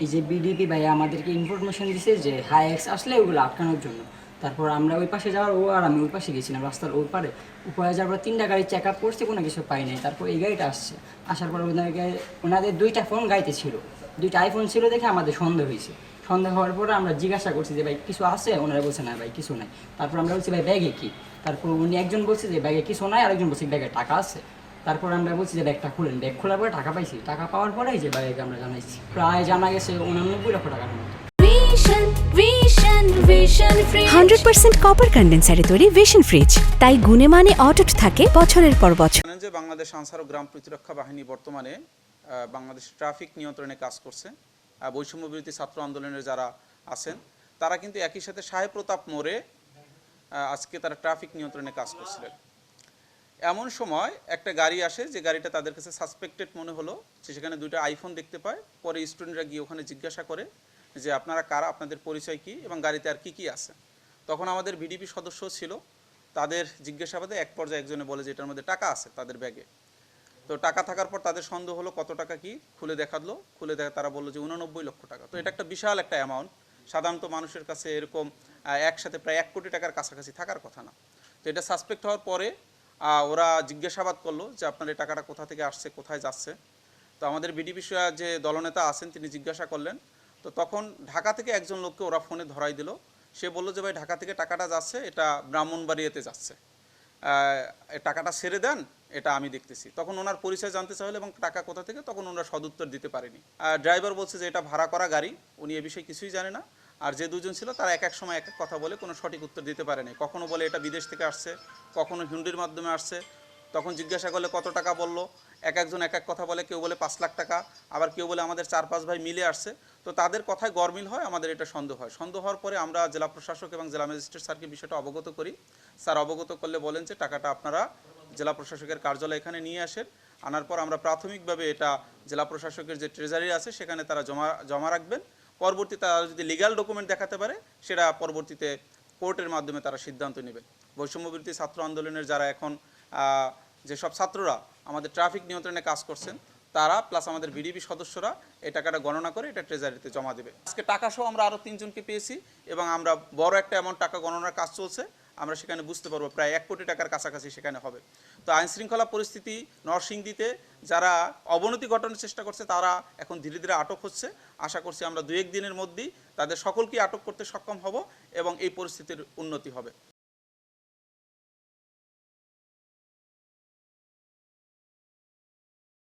এই যে বিডিপি ভাই আমাদেরকে ইনফরমেশন দিছে যে হাই এক্স আসলে ওগুলো আটকানোর জন্য। তারপর আমরা ওই পাশে যাওয়ার ও আর আমি ওই পাশে গেছিলাম রাস্তার ওই পারে। উপরে যাওয়ার পর 3টা গাড়ি চেক আপ করছে, কোনো কিছু পাই নাই। তারপর এই গাড়িটা আসছে, আসার পর ওনাদের 2টা ফোন গাড়িতে ছিল, 2টা আইফোন ছিল দেখে আমাদের সন্দেহ হয়েছে। সন্দেহ হওয়ার পরে আমরা জিজ্ঞাসা করছি যে ভাই কিছু আছে, ওনারা বলছে না ভাই কিছু নাই। তারপর আমরা বলছি ভাই ব্যাগে কি, তারপর উনি একজন বলছে যে ব্যাগে কিছু নাই, আরেকজন বলছে ব্যাগে টাকা আছে। তারপর আমরা বলছি যে ব্যাগটা খুলেন, ব্যাগ খোলার পরে টাকা পাইছি, টাকা পাওয়ার পরেই যে ব্যাগে আমরা জানাইছি প্রায় জানা গেছে 89 লক্ষ টাকার মতো। ভিশন ফ্রিজ 100% কপার কন্ডেন্সারে তৈরি ভিশন ফ্রিজ, তাই গুণে মানে অটুট থাকে বছরের পর বছর। জানেন যে বাংলাদেশ আনসার ও গ্রাম প্রতিরক্ষা বাহিনী বর্তমানে বাংলাদেশ ট্রাফিক নিয়ন্ত্রণে কাজ করছে। বৈষম্য বিরোধী ছাত্র আন্দোলনের যারা আছেন তারা কিন্তু একই সাথে সাহেব প্রতাপ মোড়ে আজকে তারা ট্রাফিক নিয়ন্ত্রণে কাজ করছিলেন। এমন সময় একটা গাড়ি আসে, যে গাড়িটা তাদের কাছে সাসপেক্টেড মনে হলো, যে সেখানে 2টা আইফোন দেখতে পায়। পরে স্টুডেন্টরা গিয়ে ওখানে জিজ্ঞাসা করে যে আপনারা কারা, আপনাদের পরিচয় কি এবং গাড়িতে আর কি আছে। তখন আমাদের ভিডিপি সদস্য ছিল, তাদের জিজ্ঞাসাবাদে এক পর্যায়ে একজনে বলে যে এটার মধ্যে টাকা আছে তাদের ব্যাগে। তো টাকা থাকার পর তাদের সন্দেহ হলো কত টাকা কি, খুলে দেখালো, খুলে দেখা তারা বললো যে 89 লক্ষ টাকা। তো এটা একটা বিশাল একটা অ্যামাউন্ট, সাধারণত মানুষের কাছে এরকম একসাথে প্রায় 1 কোটি টাকার কাছাকাছি থাকার কথা না। তো এটা সাসপেক্ট হওয়ার পরে ওরা জিজ্ঞাসাবাদ করলো যে আপনার এই টাকাটা কোথা থেকে আসছে, কোথায় যাচ্ছে। তো আমাদের বিডিপি যে দলনেতা আছেন তিনি জিজ্ঞাসা করলেন। তো তখন ঢাকা থেকে একজন লোককে ওরা ফোনে ধরাই দিল। সে বললো যে ভাই ঢাকা থেকে টাকাটা যাচ্ছে, এটা ব্রাহ্মণবাড়িয়াতে যাচ্ছে, টাকাটা ছেড়ে দেন, এটা আমি দেখতেছি। তখন ওনার পরিচয় জানতে চাইল এবং টাকা কোথা থেকে, তখন ওনারা সদুত্তর দিতে পারেনি। ড্রাইভার বলছে যে এটা ভাড়া করা গাড়ি, উনি এ বিষয়ে কিছুই জানে না। আর যে দুজন ছিল তারা এক এক সময় এক এক কথা বলে কোনো সঠিক উত্তর দিতে পারেনি। কখনো বলে এটা বিদেশ থেকে আসছে, কখনো হুন্ডির মাধ্যমে আসছে। তখন জিজ্ঞাসা করলে কত টাকা বললো, একজন এক এক কথা বলে, কেউ বলে 5 লাখ টাকা, আবার কেউ বলে আমাদের 4-5 ভাই মিলে আসছে। তো তাদের কথায় গরমিল হয়, আমাদের এটা সন্দেহ হয়। সন্দেহ হওয়ার পরে আমরা জেলা প্রশাসক এবং জেলা ম্যাজিস্ট্রেট স্যারকে বিষয়টা অবগত করি। স্যার অবগত করলে বলেন যে টাকাটা আপনারা জেলা প্রশাসকের কার্যালয় এখানে নিয়ে আসেন। আনার পর আমরা প্রাথমিকভাবে এটা জেলা প্রশাসকের যে ট্রেজারি আছে সেখানে তারা জমা রাখবেন। পরবর্তীতে তারা যদি লিগ্যাল ডকুমেন্ট দেখাতে পারে, সেটা পরবর্তীতে কোর্টের মাধ্যমে তারা সিদ্ধান্ত নেবেন। বৈষম্য বিরোধী ছাত্র আন্দোলনের যারা এখন যেসব ছাত্ররা আমাদের ট্রাফিক নিয়ন্ত্রণে কাজ করছেন তারা প্লাস আমাদের ভিডিপি সদস্যরা এই টাকাটা গণনা করে এটা ট্রেজারিতে জমা দেবে। আজকে টাকা সহ আমরা আরও 3 জনকে পেয়েছি এবং আমরা বড় একটা অ্যামাউন্ট টাকা গণনার কাজ চলছে। আমরা সেখানে বুঝতে পারবো প্রায় 1 কোটি টাকার কাছাকাছি সেখানে হবে। তো আইনশৃঙ্খলা পরিস্থিতি নরসিংদীতে যারা অবনতি ঘটানোর চেষ্টা করছে তারা এখন ধীরে ধীরে আটক হচ্ছে। আশা করছি আমরা 2-1 দিনের মধ্যেই তাদের সকলকে আটক করতে সক্ষম হব এবং এই পরিস্থিতির উন্নতি হবে।